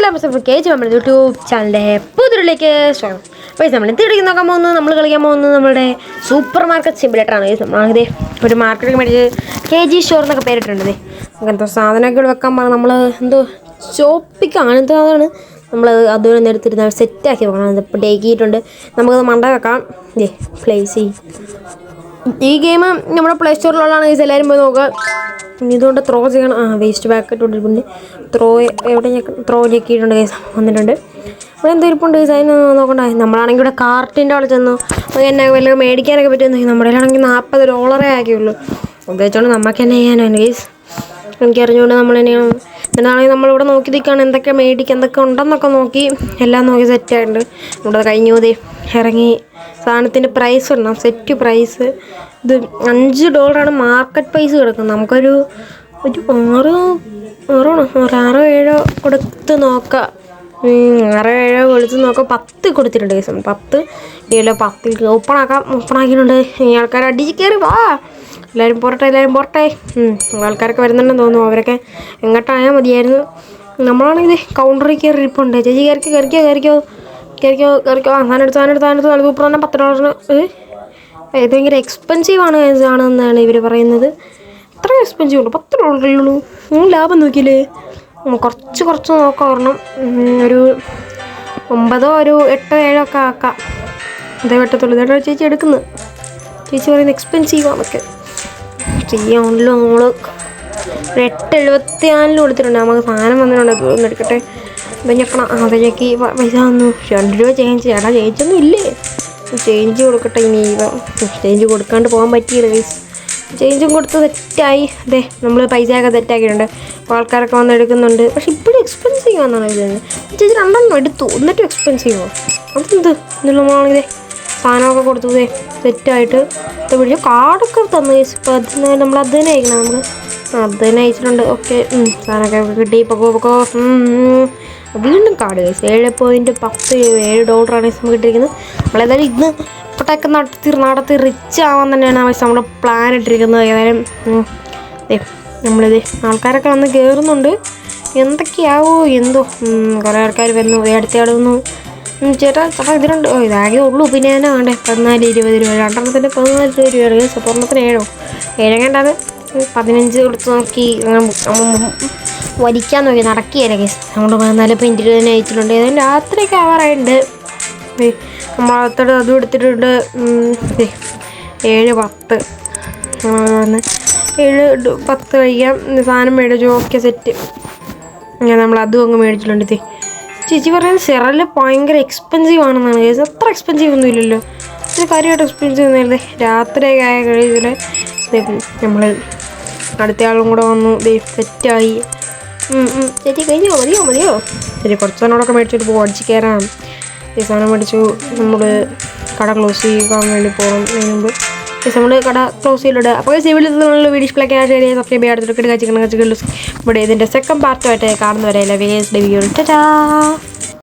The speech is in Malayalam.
നമ്മുടെ യൂട്യൂബ് ചാനലിൻ്റെ പുതിയതിലേക്ക് സ്വാഗതം. അപ്പോൾ നമ്മൾ എന്ത് നോക്കാൻ പോകുന്നത്, നമ്മൾ കളിക്കാൻ പോകുന്നത് നമ്മുടെ സൂപ്പർ മാർക്കറ്റ് സിമുലേറ്ററാണ്. നമ്മളാണിത് ഒരു മാർക്കറ്റ് മേടിച്ച് KG സ്റ്റോർ എന്നൊക്കെ പേരിട്ടുണ്ട്. അങ്ങനത്തെ സാധനങ്ങൾ വെക്കാൻ പറഞ്ഞാൽ നമ്മൾ എന്തോ ഷോപ്പിക്കാണ്, എന്തോ അതാണ് നമ്മൾ അതുപോലെ എടുത്തിരുന്ന സെറ്റാക്കി വെക്കണം. ഇപ്പോൾ ടേക്കിയിട്ടുണ്ട്, നമുക്കത് മണ്ട വെക്കാം. പ്ലേസ് ചെയ്യും. ഈ ഗെയിം നമ്മുടെ പ്ലേ സ്റ്റോറിലുള്ളതാണ്. എല്ലാവരും പോയി നോക്കുക. ഇതുകൊണ്ട് ത്രോ ചെയ്യണം. വേസ്റ്റ് ബാക്കറ്റ് കൊണ്ടിരിപ്പുണ്ട്. എവിടെ ത്രോ ഞെക്കിയിട്ടുണ്ട്, കേസ് വന്നിട്ടുണ്ട്. ഇവിടെ എന്തോ ഇരിപ്പുണ്ട്, അതിന് നോക്കണ്ട. നമ്മളാണെങ്കിൽ ഇവിടെ കാർട്ടിൻ്റെ അവിടെ ചെന്നു എന്നെ വല്ലതും മേടിക്കാനൊക്കെ പറ്റുമെന്ന്. നമ്മുടെ ആണെങ്കിൽ $40 ആക്കിയുള്ളൂ. ഉദ്ദേശിച്ചോണ്ട് നമുക്ക് തന്നെ ചെയ്യാനാണ് കേസ്. എനിക്കറിഞ്ഞുകൊണ്ട് നമ്മൾ തന്നെയാണ്. എന്നാണെങ്കിൽ നമ്മളിവിടെ നോക്കി നിൽക്കുകയാണ്, എന്തൊക്കെ മേടിക്കുക, എന്തൊക്കെ ഉണ്ടെന്നൊക്കെ നോക്കി എല്ലാം നോക്കി സെറ്റായിട്ടുണ്ട്. ഇവിടെ കഴിഞ്ഞു പോതേ ഇറങ്ങി. സാധനത്തിൻ്റെ പ്രൈസ് ഇടണം, സെറ്റ് പ്രൈസ്. ഇത് $5 മാർക്കറ്റ് പ്രൈസ് കിടക്കുന്നത്. നമുക്കൊരു 6-7 കൊടുത്ത് നോക്കാം. 6-7 കൊടുത്ത് നോക്കാം. 10 കൊടുത്തിട്ടുണ്ട് കേസ്. 10 ഓപ്പണാക്കാം. ഓപ്പണാക്കിയിട്ടുണ്ട്. ഈ ആൾക്കാർ അടിച്ച് കയറി വാ. എല്ലാവരും പോരട്ടെ. ആൾക്കാരൊക്കെ വരുന്നുണ്ടെന്ന് തോന്നുന്നു. അവരൊക്കെ എങ്ങോട്ടായാൽ മതിയായിരുന്നു. നമ്മളാണെങ്കിൽ കൗണ്ടറിൽ കയറി ഇരിപ്പുണ്ട്. ചേച്ചി കയറിക്കോ. സാധനം എടുത്ത് സൂപ്പർ തന്നെ $10. ഇത് ഭയങ്കര എക്സ്പെൻസീവ് ആണെന്നാണ് ഇവർ പറയുന്നത്. എത്ര എക്സ്പെൻസീവ് ഉള്ളൂ? $10 ലാഭം നോക്കിയില്ലേ? കുറച്ച് നോക്കാം. ഒരെണ്ണം ഒരു 9, ഒരു 8, 7 ഒക്കെ ആക്കാം. അതേ പറ്റത്തുള്ളൂ. ഇതായിട്ട് ചേച്ചി എടുക്കുന്നത്. ചേച്ചി പറയുന്നത് എക്സ്പെൻസീവ് ആണൊക്കെ ചെയ്യാണല്ലോ. നമ്മൾ 8.74 കൊടുത്തിട്ടുണ്ട്. നമുക്ക് സാധനം വന്നിട്ടുണ്ട്. ഒന്ന് എടുക്കട്ടെ. ഞെക്കണം. അതിലേക്ക് പൈസ വന്നു. $2 ചേഞ്ച്. ചേഞ്ചൊന്നും ഇല്ലേ? ചേഞ്ച് കൊടുക്കട്ടെ. ഇനി ചേഞ്ച് കൊടുക്കാണ്ട് പോകാൻ പറ്റിയില്ല ഗൈസ്. ചേഞ്ചും കൊടുത്ത് സെറ്റായി. അതെ, നമ്മൾ പൈസയൊക്കെ സെറ്റാക്കിയിട്ടുണ്ട്. അപ്പോൾ ആൾക്കാരൊക്കെ വന്ന് എടുക്കുന്നുണ്ട്. പക്ഷെ ഇപ്പോഴും എക്സ്പെൻസീവ് ആണെന്നാണ് ഇതിന്. ചേച്ചി 2 എടുത്തു, എന്നിട്ടും എക്സ്പെൻസീവോ? അതെന്ത് നമ്മളാണിതേ സാധനമൊക്കെ കൊടുത്തു. സെറ്റായിട്ട് ഇത് പിടിച്ചു. കാർഡൊക്കെ തന്നു ഗൈസ്. ഇപ്പോൾ നമ്മൾ അത് തന്നെ അയക്കണം. നമുക്ക് അത് തന്നെ അയച്ചിട്ടുണ്ട്. ഓക്കെ, സാധനമൊക്കെ കിട്ടി. പൊക്കോ. വീണ്ടും കാർഡ് ഗൈസ്. $7.10 നമുക്ക് കിട്ടിയിരിക്കുന്നത്. നമ്മളേതായാലും ഇന്ന് ഇപ്പോഴൊക്കെ നടത്തി റിച്ച് ആവാൻ തന്നെയാണ് നമ്മുടെ പ്ലാൻ ഇട്ടിരിക്കുന്നത്. ഏതായാലും നമ്മളിത് ആൾക്കാരൊക്കെ വന്ന് കയറുന്നുണ്ട്. എന്തൊക്കെയാവോ എന്തോ. കുറേ ആൾക്കാർ വരുന്നു. അടുത്തയാൾ വന്നു. ചേട്ടാ ഇതിനുണ്ട്. ഇതാകെ ഉള്ളൂ. പിന്നെ തന്നെ വേണ്ടേ $14-20. രണ്ടെണ്ണത്തിന് $14 കേസ്. ഒരെണ്ണത്തിന് 7 കണ്ടാൽ 15 കൊടുത്ത് നോക്കി വലിക്കാൻ നോക്കി. നടക്കിയല്ല കേസ്. നമ്മൾ 14 തന്നെ അയച്ചിട്ടുണ്ട്. ഏതായാലും രാത്രിയൊക്കെ ആവാറായിട്ടുണ്ട്. നമ്മളകത്തോട് അതും എടുത്തിട്ടുണ്ട്. 7-10 വന്ന് 7-10 കഴിക്കാം. സാധനം മേടിച്ചു. Okay, set. നമ്മൾ അതും അങ്ങ് മേടിച്ചിട്ടുണ്ട്. ചേച്ചി പറയുന്നത് സെറല് ഭയങ്കര എക്സ്പെൻസീവ് ആണെന്നാണ് കേസ്. അത്ര എക്സ്പെൻസീവ് ഒന്നും ഇല്ലല്ലോ. ഇത് കാര്യമായിട്ട് എക്സ്പെൻസീവ് ഒന്നുമില്ലേ? രാത്രിയൊക്കെ ആയ കഴിച്ചിട്ട് നമ്മൾ അടുത്തയാളും കൂടെ വന്നു. സെറ്റായി. ചേച്ചി കഴിഞ്ഞോ? മതിയോ? ശരി, കുറച്ച് സാധനങ്ങളൊക്കെ മേടിച്ചിട്ട് പോകും. അടിച്ച് കയറാം. ഈ സാധനം മേടിച്ചു. നമ്മൾ കട ക്ലോസ് ചെയ്യാൻ വേണ്ടി പോകണം. അതിന് മുമ്പ് നമ്മൾ കട ക്ലോസ് ചെയ്തിട്ട് അപ്പോൾ സിവിലിലുള്ള വീഡിയോകളൊക്കെ സബ്സ്ക്രൈബ് ചെയ്യാൻ കാച്ചിക്കണം. ഇവിടെ ഇതിൻ്റെ സെക്കൻഡ് പാർട്ടുമായിട്ട് കാണുന്നവരെയല്ല വീഡിയോ.